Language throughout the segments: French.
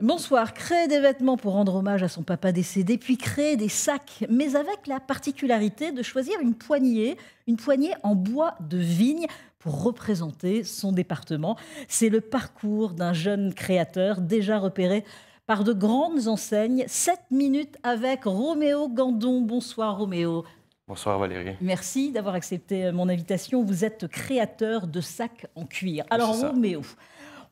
Bonsoir, créer des vêtements pour rendre hommage à son papa décédé, puis créer des sacs, mais avec la particularité de choisir une poignée en bois de vigne pour représenter son département. C'est le parcours d'un jeune créateur déjà repéré par de grandes enseignes. 7 minutes avec Roméo Gandon. Bonsoir Roméo. Bonsoir Valérie. Merci d'avoir accepté mon invitation. Vous êtes créateur de sacs en cuir. Oui, Alors c'est ça. Roméo,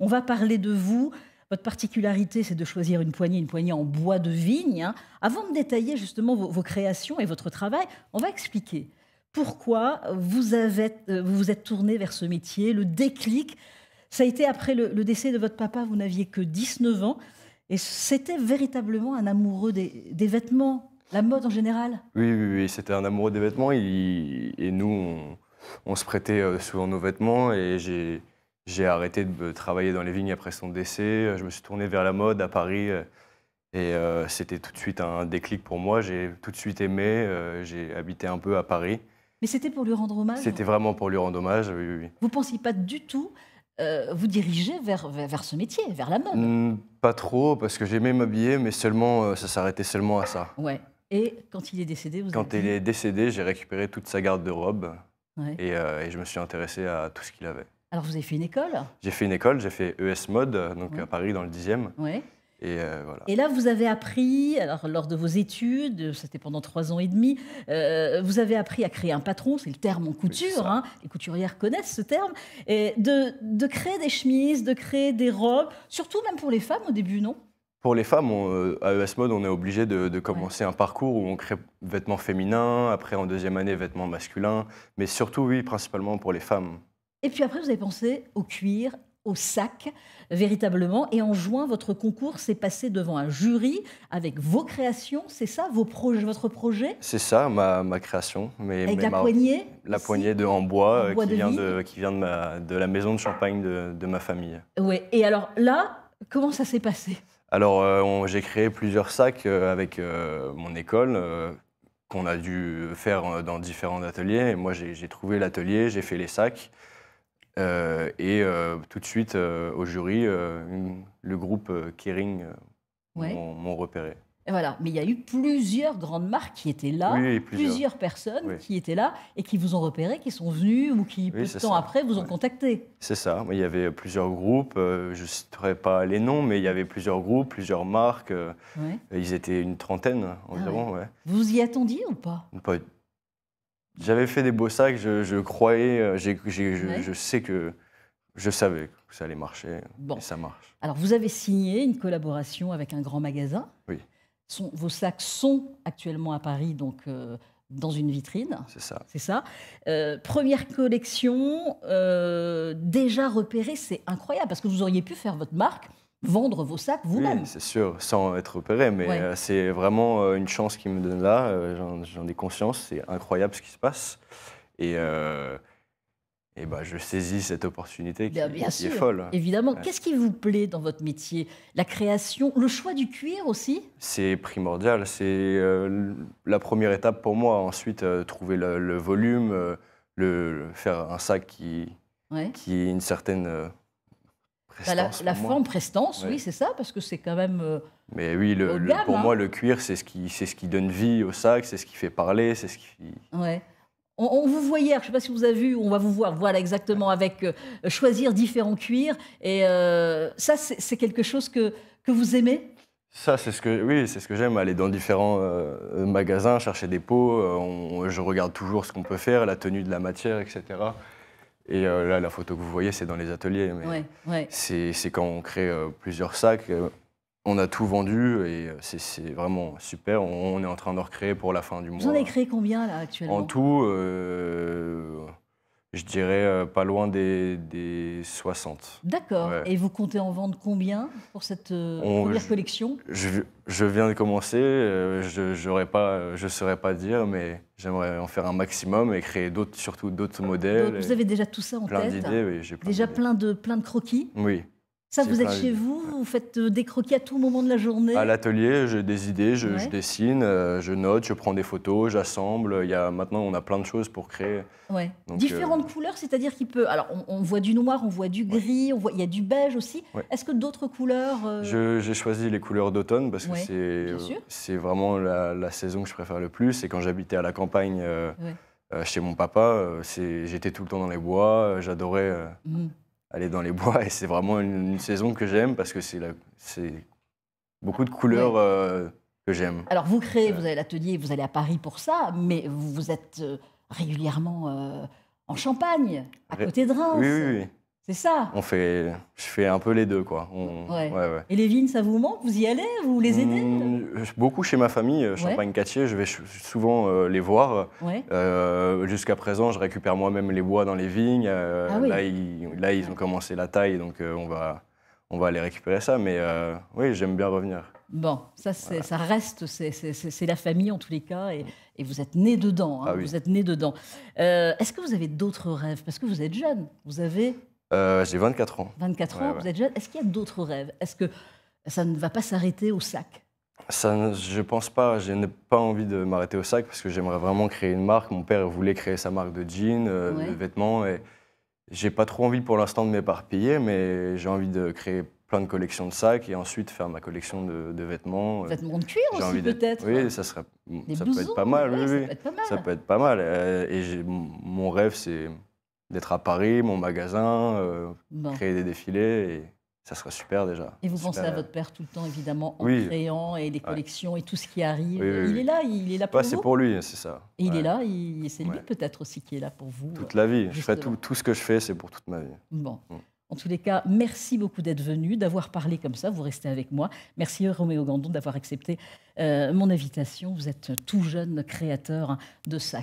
on va parler de vous. Votre particularité, c'est de choisir une poignée en bois de vigne, hein. Avant de détailler justement vos créations et votre travail, on va expliquer pourquoi vous vous êtes tourné vers ce métier, le déclic. Ça a été après le décès de votre papa, vous n'aviez que 19 ans, et c'était véritablement un amoureux des vêtements, la mode en général. Oui, c'était un amoureux des vêtements et nous, on se prêtait souvent nos vêtements et j'ai arrêté de travailler dans les vignes après son décès. Je me suis tourné vers la mode à Paris et c'était tout de suite un déclic pour moi. J'ai tout de suite aimé, j'ai habité un peu à Paris. Mais c'était pour lui rendre hommage. C'était vraiment pour lui rendre hommage, oui. Vous ne pensiez pas du tout vous diriger vers ce métier, vers la mode. Pas trop, parce que j'aimais m'habiller, mais seulement, ça s'arrêtait seulement à ça. Ouais. Et quand il est décédé, vous Quand avez il dit... est décédé, j'ai récupéré toute sa garde de robes Ouais. et je me suis intéressé à tout ce qu'il avait. Alors, vous avez fait une école? J'ai fait une école, j'ai fait ES Mode, donc Ouais. à Paris dans le 10e. Ouais. Et voilà. Et là, vous avez appris, alors lors de vos études, c'était pendant 3 ans et demi, vous avez appris à créer un patron, c'est le terme en c'est couture, ça. hein, les couturières connaissent ce terme, et de créer des chemises, de créer des robes, surtout même pour les femmes au début, non? Pour les femmes, à ES Mode, on est obligé de commencer un parcours où on crée vêtements féminins, après en deuxième année, vêtements masculins, mais surtout, oui, principalement pour les femmes. Et puis après, vous avez pensé au cuir, au sac, véritablement, et en juin, votre concours s'est passé devant un jury avec vos créations, c'est ça, vos projets, votre projet, C'est ça, ma création. avec la poignée La aussi, poignée en bois, en bois de vigne. qui vient de la maison de champagne de ma famille. Ouais. Et alors là, comment ça s'est passé? Alors, j'ai créé plusieurs sacs avec mon école qu'on a dû faire dans différents ateliers. Et moi, j'ai trouvé l'atelier, j'ai fait les sacs. Tout de suite, au jury, le groupe Kering Ouais. m'ont repéré. Et voilà, mais il y a eu plusieurs grandes marques qui étaient là, Oui, plusieurs. personnes Oui. qui étaient là et qui vous ont repéré, qui sont venus ou qui, peu Oui, de c'est temps ça. après, vous ont Ouais. contacté. C'est ça. Il y avait plusieurs groupes. Je ne citerai pas les noms, mais il y avait plusieurs groupes, plusieurs marques. Ouais. Ils étaient une trentaine environ. Ouais. Vous y attendiez ou pas? Pas- J'avais fait des beaux sacs, je croyais, Ouais. je savais que ça allait marcher, Bon. et ça marche. Alors, vous avez signé une collaboration avec un grand magasin. Oui, Vos sacs sont actuellement à Paris, donc dans une vitrine. c'est ça. C'est ça. Première collection, déjà repérée, c'est incroyable parce que vous auriez pu faire votre marque, vendre vos sacs vous-même. Oui, c'est sûr, sans être repéré, mais Ouais. c'est vraiment une chance qu'ils me donnent là, j'en ai conscience, c'est incroyable ce qui se passe. Et, je saisis cette opportunité Bien qui est sûr, folle. évidemment. Ouais. Qu'est-ce qui vous plaît dans votre métier? La création, le choix du cuir aussi? C'est primordial, c'est la première étape pour moi. Ensuite, trouver le volume, faire un sac Ouais. qui ait une certaine Bah, prestance la pour moi. forme, prestance, Ouais. oui, c'est ça, parce que c'est quand même Mais oui, haut de gamme, pour hein. moi, le cuir, c'est ce qui donne vie au sac, c'est ce qui fait parler, c'est ce qui... Ouais. On vous voyait, alors, je ne sais pas si vous avez vu, on va vous voir, voilà exactement, avec choisir différents cuirs. Et ça, c'est quelque chose que vous aimez? Ça, oui, c'est ce que j'aime, aller dans différents magasins, chercher des pots. Je regarde toujours ce qu'on peut faire, la tenue de la matière, etc. Et là, la photo que vous voyez, c'est dans les ateliers. Mais Ouais, ouais. c'est quand on crée plusieurs sacs, on a tout vendu et c'est vraiment super. On est en train de recréer pour la fin du Vous en mois. avez créé combien, là, actuellement? En tout, je dirais pas loin des 60. D'accord. Ouais. Et vous comptez en vendre combien pour cette On- première je- collection? Je viens de commencer, je saurais pas dire, mais j'aimerais en faire un maximum et créer surtout d'autres modèles. Vous avez déjà tout ça en Plein tête? d'idées, oui, j'ai plein Déjà d'idées. plein de croquis? Oui, Ça, C'est vous êtes plein chez d'idées. vous, vous faites des croquis à tout moment de la journée? À l'atelier, j'ai des idées, je Ouais. dessine, je note, je prends des photos, j'assemble. Maintenant, on a plein de choses pour créer. Ouais. Donc, Différentes couleurs, c'est-à-dire qu'il peut. Alors, on voit du noir, on voit du ouais, gris, il y a du beige aussi. ouais. Est-ce que d'autres couleurs J'ai choisi les couleurs d'automne parce que Ouais, bien sûr. c'est vraiment la saison que je préfère le plus. Et quand j'habitais à la campagne Ouais. chez mon papa, j'étais tout le temps dans les bois, j'adorais Mhm. aller dans les bois et c'est vraiment une saison que j'aime parce que c'est beaucoup de couleurs Ouais. que j'aime. Alors, vous créez, Euh, vous avez l'atelier, vous allez à Paris pour ça, mais vous êtes régulièrement en Champagne, à ré- côté de oui, Reims. oui, oui. C'est ça? Je fais un peu les deux, quoi. Ouais. Ouais, ouais. Et les vignes, ça vous manque? Vous y allez? Vous les aidez? Beaucoup chez ma famille, Ouais. Champagne-Cattier, je vais souvent les voir. Ouais. Jusqu'à présent, je récupère moi-même les bois dans les vignes. Ah oui. Là, ils ont commencé la taille, donc on va aller récupérer ça. Mais oui, j'aime bien revenir. Bon, ça, ça reste, c'est la famille en tous les cas, et vous êtes né dedans. Hein, Ah oui. vous êtes né dedans. Est-ce que vous avez d'autres rêves? Parce que vous êtes jeune, vous avez J'ai 24 ans. 24 Ouais, ans, ouais. vous êtes jeune. Est-ce qu'il y a d'autres rêves? Est-ce que ça ne va pas s'arrêter au sac? Je pense pas, je n'ai pas envie de m'arrêter au sac parce que j'aimerais vraiment créer une marque. Mon père voulait créer sa marque de jeans, Ouais. de vêtements. Et j'ai pas trop envie pour l'instant de m'éparpiller, mais j'ai envie de créer plein de collections de sacs et ensuite faire ma collection de vêtements. Vêtements de cuir J'ai aussi envie d'être. peut-être? Oui, Des ça peut blousons, être pas mal. ouais, Oui, ça oui. peut être pas mal. Ça peut être pas mal. Mon rêve, c'est d'être à Paris, mon magasin, Bon. créer des défilés. Et ça serait super déjà. Et vous pensez Super. à votre père tout le temps, évidemment, en Oui. créant et les collections et tout ce qui arrive. Oui, oui, oui. Il est là pour Ouais, vous. c'est pour lui, c'est ça. Et il Ouais. est là, c'est lui Ouais. peut-être aussi qui est là pour vous. Toute la vie. Je fais justement. tout ce que je fais, c'est pour toute ma vie. Bon. Mm. En tous les cas, merci beaucoup d'être venu, d'avoir parlé comme ça. Vous restez avec moi. Merci Roméo Gandon d'avoir accepté mon invitation. Vous êtes tout jeune créateur de sacs.